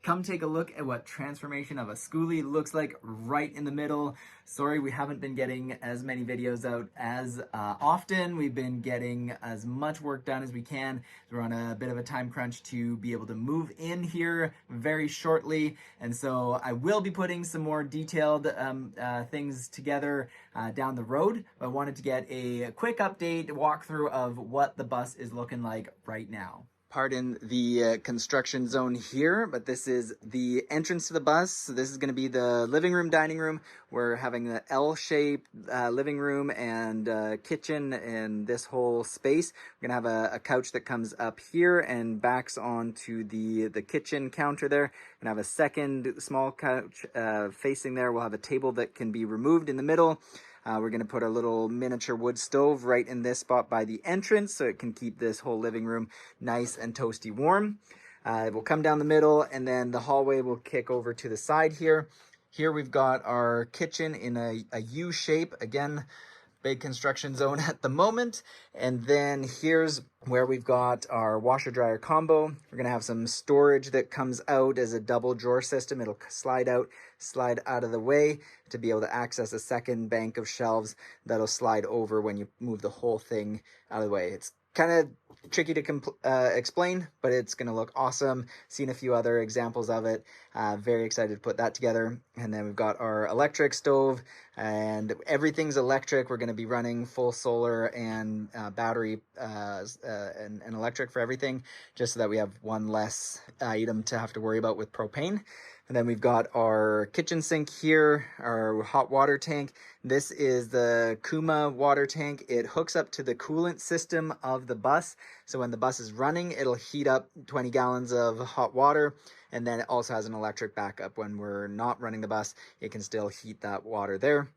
come take a look at what transformation of a skoolie looks like right in the middle. Sorry, we haven't been getting as many videos out as often. We've been getting as much work done as we can. We're on a bit of a time crunch to be able to move in here very shortly. And so I will be putting some more detailed things together down the road. But I wanted to get a quick update, walkthrough of what the bus is looking like right now. Pardon the construction zone here, but this is the entrance to the bus. So this is going to be the living room, dining room. We're having the L-shaped living room and kitchen and this whole space. We're going to have a couch that comes up here and backs onto the kitchen counter there. We're going to have a second small couch facing there. We'll have a table that can be removed in the middle. We're going to put a little miniature wood stove right in this spot by the entrance so it can keep this whole living room nice and toasty warm. It will come down the middle, and then the hallway will kick over to the side here. Here we've got our kitchen in a U shape. Again, big construction zone at the moment. And then here's where we've got our washer dryer combo. We're going to have some storage that comes out as a double drawer system. It'll slide out of the way to be able to access a second bank of shelves that'll slide over when you move the whole thing out of the way. It's kind of tricky to explain, but it's going to look awesome. Seen a few other examples of it. Very excited to put that together. And then we've got our electric stove, and everything's electric. We're going to be running full solar and battery and electric for everything, just so that we have one less item to have to worry about with propane. And then we've got our kitchen sink here, our hot water tank. This is the Kuma water tank. It hooks up to the coolant system of the bus. So when the bus is running, it'll heat up 20 gallons of hot water. And then it also has an electric backup. When we're not running the bus, it can still heat that water there.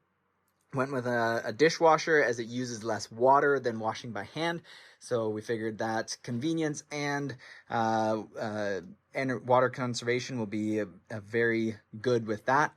Went with a dishwasher as it uses less water than washing by hand. So we figured that convenience and water conservation will be a very good with that.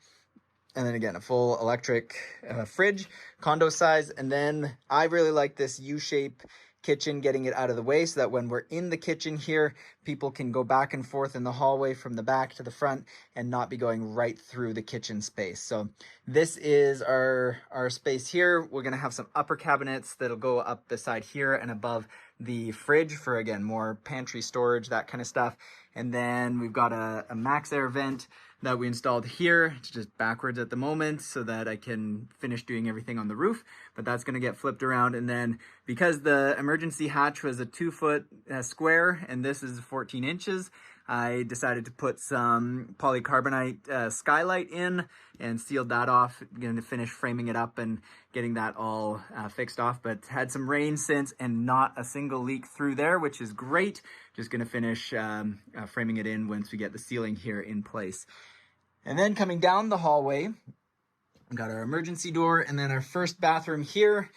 And then again, a full electric fridge, condo size. And then I really like this U-shape kitchen, getting it out of the way so that when we're in the kitchen here, people can go back and forth in the hallway from the back to the front and not be going right through the kitchen space. So this is our space here. We're going to have some upper cabinets that'll go up the side here and above the fridge for, again, more pantry storage, that kind of stuff. And then we've got a max air vent that we installed here. It's just backwards at the moment so that I can finish doing everything on the roof, but that's going to get flipped around. And then because the emergency hatch was a 2-foot square and this is 14 inches, I decided to put some polycarbonate skylight in and sealed that off. Going to finish framing it up and getting that all fixed off, but had some rain since and not a single leak through there, which is great. Just going to finish framing it in once we get the ceiling here in place. And then coming down the hallway, we've got our emergency door and then our first bathroom here.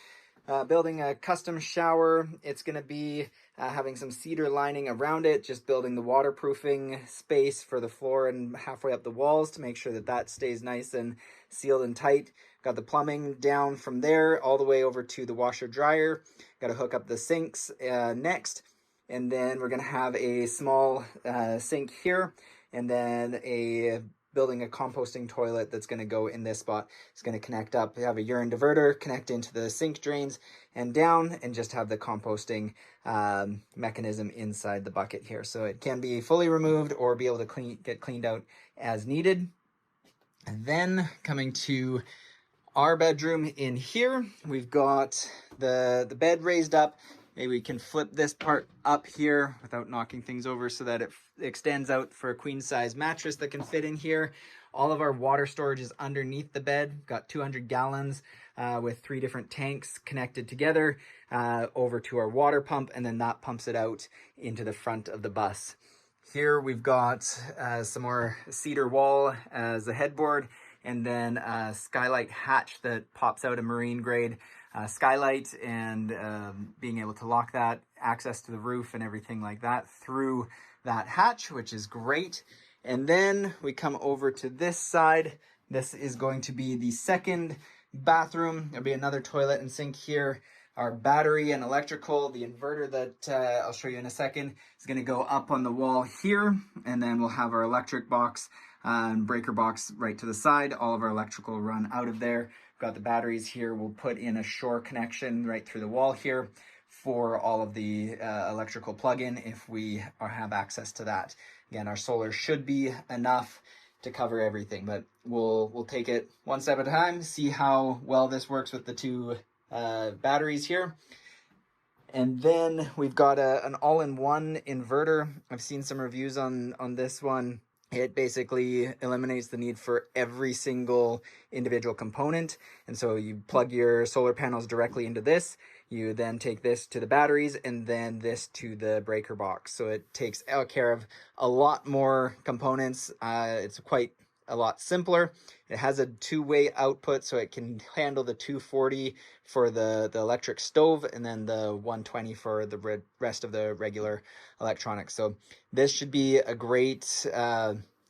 Building a custom shower. It's going to be having some cedar lining around it, just building the waterproofing space for the floor and halfway up the walls to make sure that that stays nice and sealed and tight. Got the plumbing down from there all the way over to the washer dryer. Got to hook up the sinks next. And then we're going to have a small sink here, and then building a composting toilet that's going to go in this spot. It's going to connect up. We have a urine diverter, connect into the sink drains and down, and just have the composting mechanism inside the bucket here. So it can be fully removed or be able to get cleaned out as needed. And then coming to our bedroom in here, we've got the bed raised up. Maybe we can flip this part up here without knocking things over so that it extends out for a queen size mattress that can fit in here. All of our water storage is underneath the bed. Got 200 gallons with 3 different tanks connected together over to our water pump, and then that pumps it out into the front of the bus. Here we've got some more cedar wall as a headboard, and then a skylight hatch that pops out, a marine grade skylight, and being able to lock that, access to the roof and everything like that through that hatch, which is great. And then we come over to this side. This is going to be the second bathroom. There'll be another toilet and sink here. our battery and electrical. The inverter that I'll show you in a second is going to go up on the wall here, and then we'll have our electric box and breaker box right to the side. All of our electrical run out of there. We've got the batteries here. We'll put in a shore connection right through the wall here for all of the electrical plug-in if we have access to that. Again, our solar should be enough to cover everything, but we'll take it one step at a time, see how well this works with the two batteries here. And then we've got an all-in-one inverter. I've seen some reviews on this one. It basically eliminates the need for every single individual component. And so you plug your solar panels directly into this. You then take this to the batteries and then this to the breaker box. So it takes care of a lot more components. It's quite a lot simpler. It has a two-way output, so it can handle the 240 for the electric stove and then the 120 for the rest of the regular electronics. So this should be a great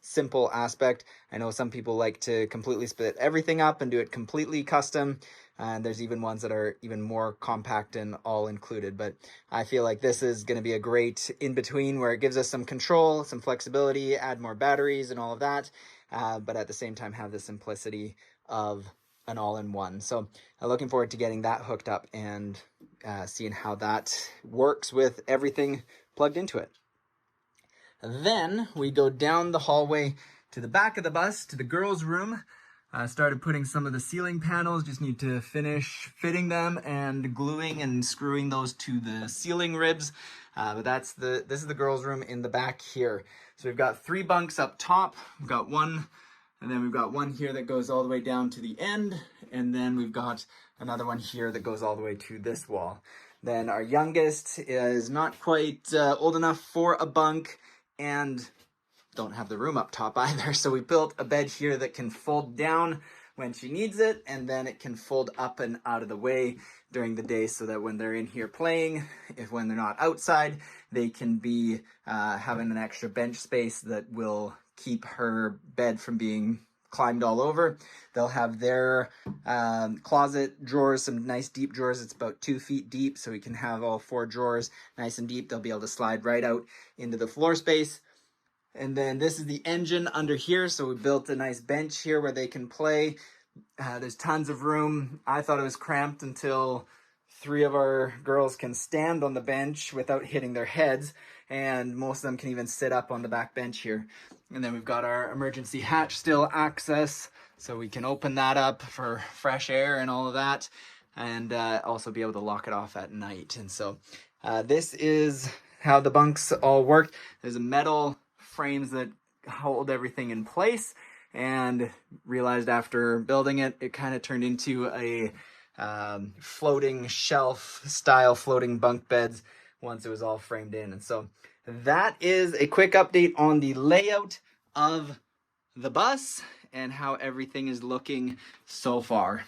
simple aspect. I know some people like to completely split everything up and do it completely custom, and there's even ones that are even more compact and all included. But I feel like this is going to be a great in-between where it gives us some control, some flexibility, add more batteries and all of that, but at the same time have the simplicity of an all-in-one. So I'm looking forward to getting that hooked up and seeing how that works with everything plugged into it. Then we go down the hallway to the back of the bus, to the girls' room. I started putting some of the ceiling panels, just need to finish fitting them and gluing and screwing those to the ceiling ribs. But this is the girls' room in the back here. So we've got 3 bunks up top. We've got one, and then we've got one here that goes all the way down to the end. And then we've got another one here that goes all the way to this wall. Then our youngest is not quite old enough for a bunk and don't have the room up top either. So we built a bed here that can fold down when she needs it, and then it can fold up and out of the way during the day so that when they're in here playing, when they're not outside, they can be having an extra bench space that will keep her bed from being climbed all over. They'll have their closet drawers, some nice deep drawers. It's about 2 feet deep, so we can have all 4 drawers nice and deep. They'll be able to slide right out into the floor space. And then this is the engine under here, so we built a nice bench here where they can play. There's tons of room. I thought it was cramped until 3 of our girls can stand on the bench without hitting their heads, and most of them can even sit up on the back bench here. And then we've got our emergency hatch still access, so we can open that up for fresh air and all of that, and also be able to lock it off at night. And so this is how the bunks all work. There's a metal frames that hold everything in place, and realized after building it, it kind of turned into a floating shelf style floating bunk beds once it was all framed in. And so that is a quick update on the layout of the bus and how everything is looking so far.